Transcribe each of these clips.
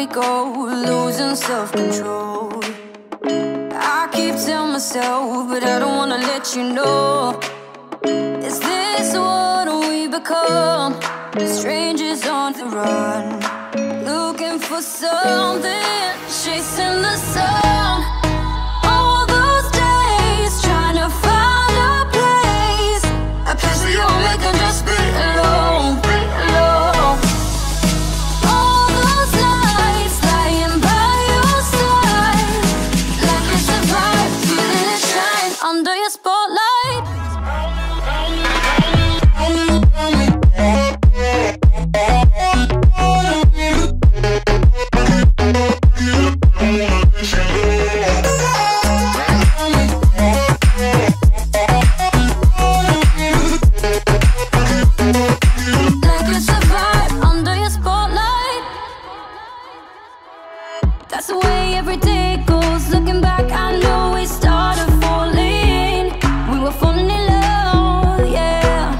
we go, losing self-control. I keep telling myself, but I don't wanna let you know. Is this what we become? Strangers on the run, looking for something, chasing the sun. All those days trying to find a place where you make them just be alone, be alone. All those nights lying by your side, like it's a vibe, feeling it shine under your spotlight. That's the way every day goes. Looking back, I know we started falling. We were falling in love, yeah.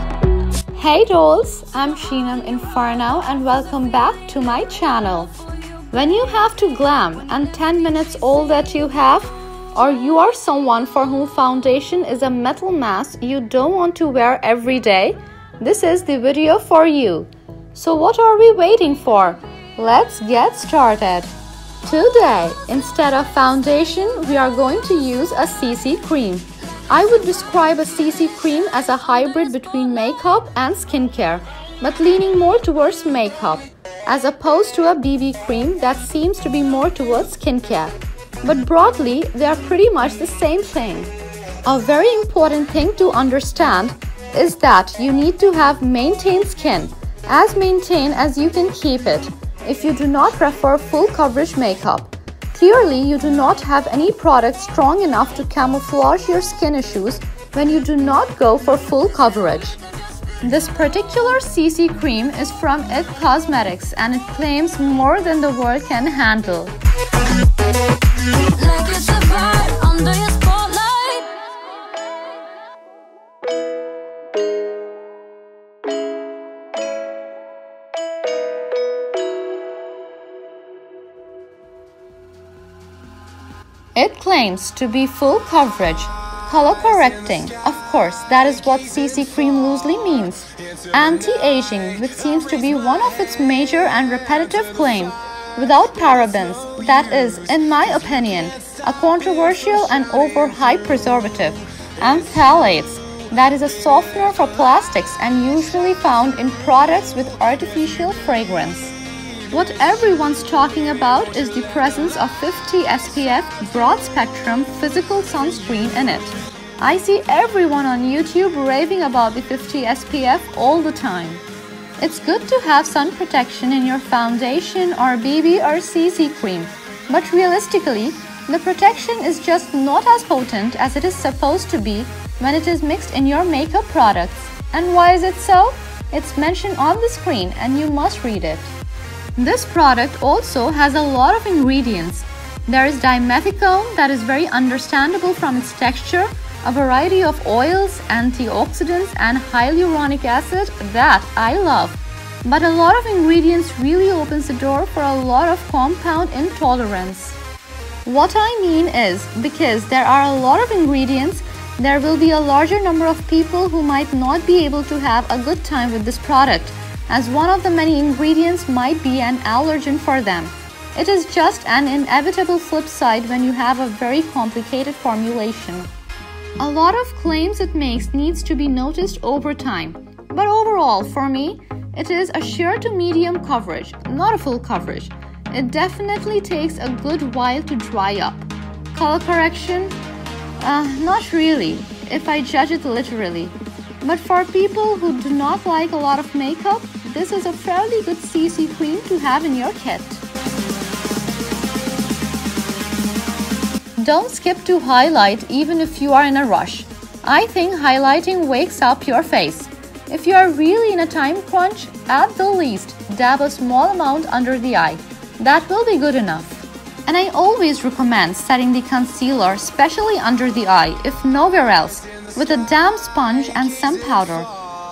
Hey dolls, I'm Sheenam Inferno and welcome back to my channel. When you have to glam and 10 minutes all that you have, or you are someone for whom foundation is a metal mass you don't want to wear every day, this is the video for you. So what are we waiting for? Let's get started. Today, instead of foundation, we are going to use a CC cream. I would describe a CC cream as a hybrid between makeup and skincare, but leaning more towards makeup, as opposed to a BB cream that seems to be more towards skincare. But broadly, they are pretty much the same thing. A very important thing to understand is that you need to have maintained skin, as maintained as you can keep it. If you do not prefer full coverage makeup, clearly you do not have any product strong enough to camouflage your skin issues when you do not go for full coverage. This particular CC cream is from It Cosmetics and it claims more than the world can handle. Like it's a vibe under your spotlight. It claims to be full coverage, color correcting, of course that is what CC cream loosely means, anti-aging, which seems to be one of its major and repetitive claims, without parabens, that is, in my opinion, a controversial and over-hyped preservative, and phthalates, that is a softener for plastics and usually found in products with artificial fragrance. What everyone's talking about is the presence of 50 SPF broad spectrum physical sunscreen in it. I see everyone on YouTube raving about the 50 SPF all the time. It's good to have sun protection in your foundation or BB or CC cream, but realistically, the protection is just not as potent as it is supposed to be when it is mixed in your makeup products. And why is it so? It's mentioned on the screen and you must read it. This product also has a lot of ingredients. There is dimethicone that is very understandable from its texture, a variety of oils, antioxidants and hyaluronic acid that I love. But a lot of ingredients really opens the door for a lot of compound intolerance. What I mean is, because there are a lot of ingredients, there will be a larger number of people who might not be able to have a good time with this product, as one of the many ingredients might be an allergen for them. It is just an inevitable flip side when you have a very complicated formulation. A lot of claims it makes needs to be noticed over time, but overall, for me, it is a sheer to medium coverage, not a full coverage. It definitely takes a good while to dry up. Color correction? Not really, if I judge it literally. But for people who do not like a lot of makeup, this is a fairly good CC cream to have in your kit. Don't skip to highlight even if you are in a rush. I think highlighting wakes up your face. If you are really in a time crunch, at the least, dab a small amount under the eye. That will be good enough. And I always recommend setting the concealer, especially under the eye, if nowhere else, with a damp sponge and some powder.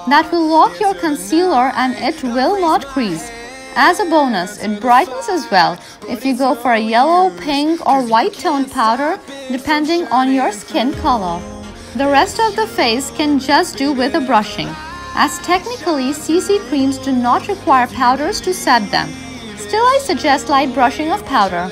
That will lock your concealer and it will not crease. As a bonus, it brightens as well if you go for a yellow, pink or white toned powder depending on your skin color. The rest of the face can just do with a brushing, as technically CC creams do not require powders to set them. Still, I suggest light brushing of powder.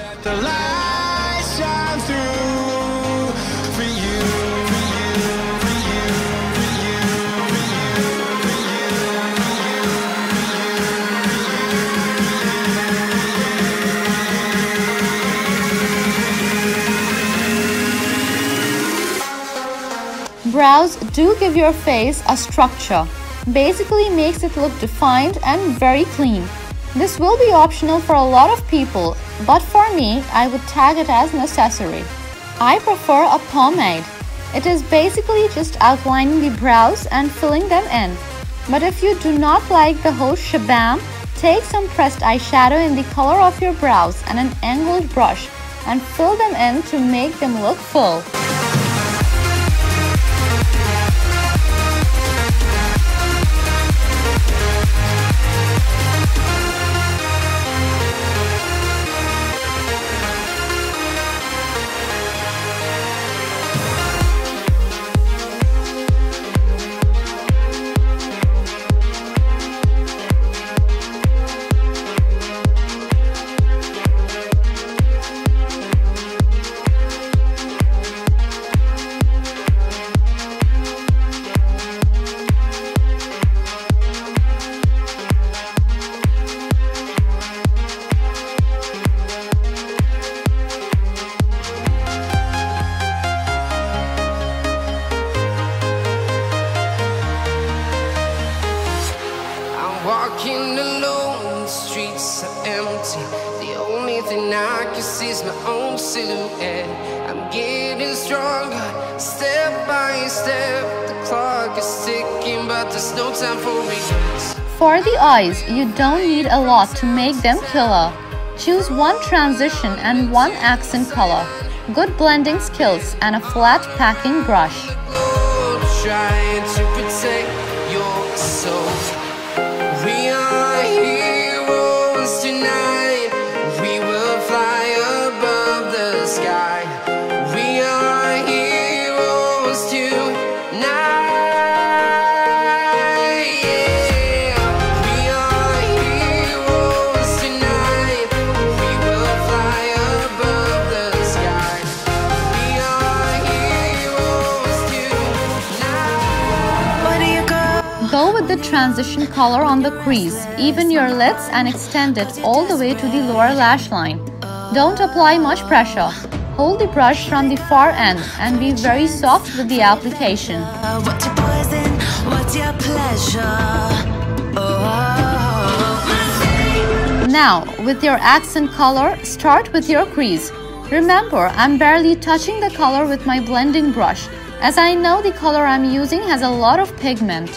Brows do give your face a structure, basically makes it look defined and very clean. This will be optional for a lot of people, but for me, I would tag it as necessary. I prefer a pomade. It is basically just outlining the brows and filling them in. But if you do not like the whole shabam, take some pressed eyeshadow in the color of your brows and an angled brush and fill them in to make them look full. Walking alone, the streets are empty. The only thing I can see is my own silhouette. I'm getting stronger, step by step. The clock is ticking, but there's no time for regrets. For the eyes, you don't need a lot to make them killer. Choose one transition and one accent color, good blending skills, and a flat packing brush. Trying to protect your soul. We are heroes tonight. We will fly above the sky. We are heroes tonight. Yeah. We are heroes tonight. We will fly above the sky. We are heroes tonight. Where do you go? Go with the transition color on the crease, even your lids and extend it all the way to the lower lash line. Don't apply much pressure. Hold the brush from the far end and be very soft with the application. What's your poison? What's your pleasure? Now, with your accent color, start with your crease. Remember, I'm barely touching the color with my blending brush, as I know the color I'm using has a lot of pigment.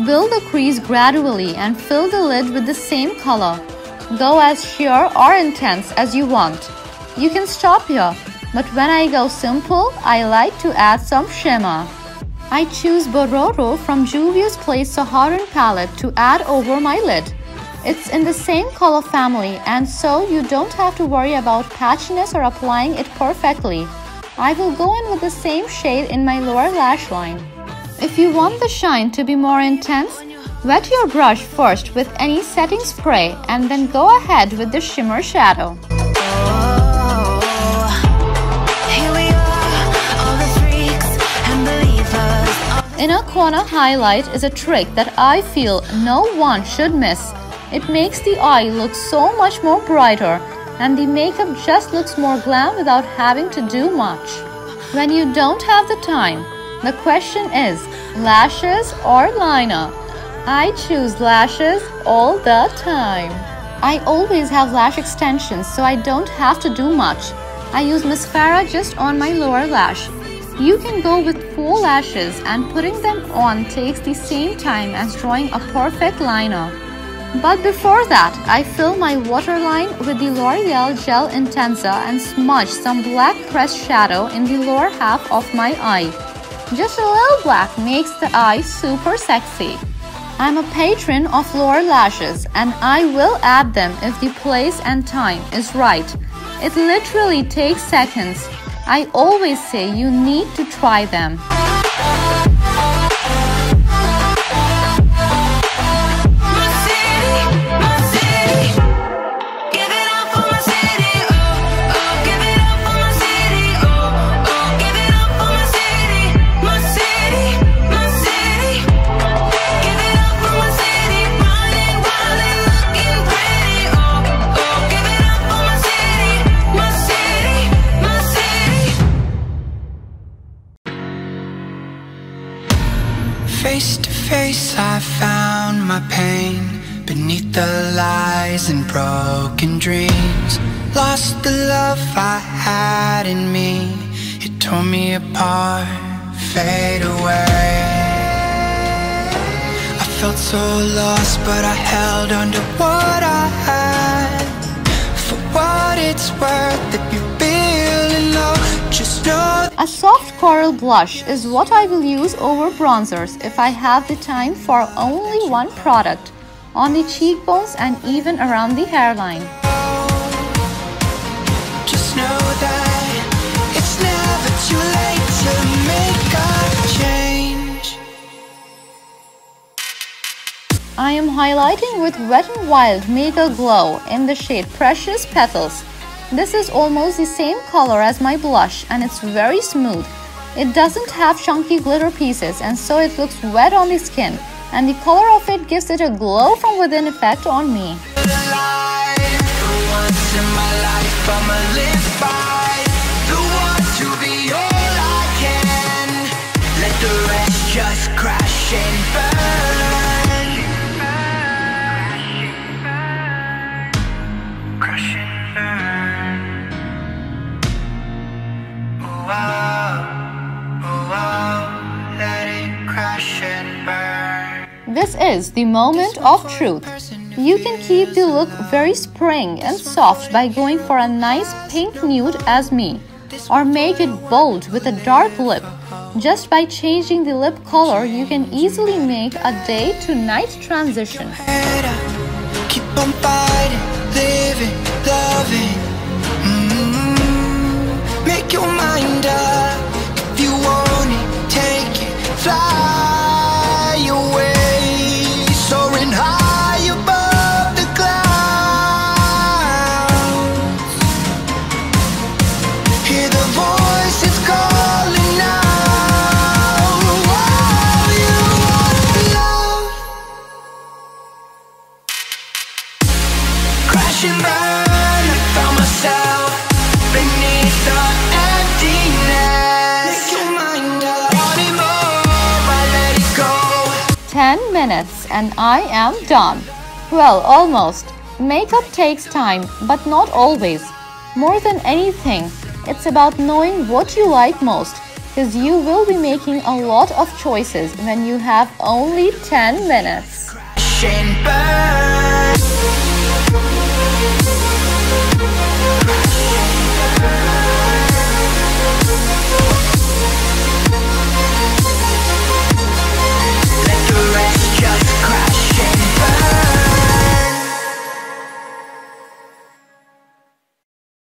Build the crease gradually and fill the lid with the same color. Go as sheer or intense as you want. You can stop here, but when I go simple, I like to add some shimmer. I choose Bororo from Juvia's Place Saharan palette to add over my lid. It's in the same color family, and so you don't have to worry about patchiness or applying it perfectly. I will go in with the same shade in my lower lash line. If you want the shine to be more intense, wet your brush first with any setting spray and then go ahead with the shimmer shadow. Inner corner highlight is a trick that I feel no one should miss. It makes the eye look so much more brighter and the makeup just looks more glam without having to do much. When you don't have the time, the question is, lashes or liner? I choose lashes all the time. I always have lash extensions, so I don't have to do much. I use mascara just on my lower lash. You can go with full lashes, and putting them on takes the same time as drawing a perfect liner. But before that, I fill my waterline with the L'Oreal Gel Intensa and smudge some black pressed shadow in the lower half of my eye. Just a little black makes the eye super sexy. I'm a patron of lower lashes and I will add them if the place and time is right. It literally takes seconds. I always say you need to try them. Face to face, I found my pain beneath the lies and broken dreams. Lost the love I had in me. It tore me apart, fade away. I felt so lost, but I held on to what I had. For what it's worth, if you're feeling low, just know. A soft coral blush is what I will use over bronzers if I have the time for only one product, on the cheekbones and even around the hairline. Just know that it's never too late to make a change. I am highlighting with Wet n Wild Make a Glow in the shade Precious Petals. This is almost the same color as my blush and it's very smooth. It doesn't have chunky glitter pieces and so it looks wet on the skin, and the color of it gives it a glow from within effect on me. Just crash and burn. Crash and burn. Oh wow, oh wow, let it crash and burn. This is the moment of truth. You can keep the look very spring and soft by going for a nice pink nude as me, or make it bold with a dark lip. Just by changing the lip color, you can easily make a day-to-night transition. Keep on fighting, living, loving. Make your mind up. If you want it, take it, fly away, soaring high above the clouds. Hear the voices calling out. And burn, I found myself beneath the emptiness. Make your mind up, wanting more, I let it go. 10 minutes and I am done. Well, almost. Makeup takes time, but not always. More than anything, it's about knowing what you like most, because you will be making a lot of choices when you have only 10 minutes. Crash and burn.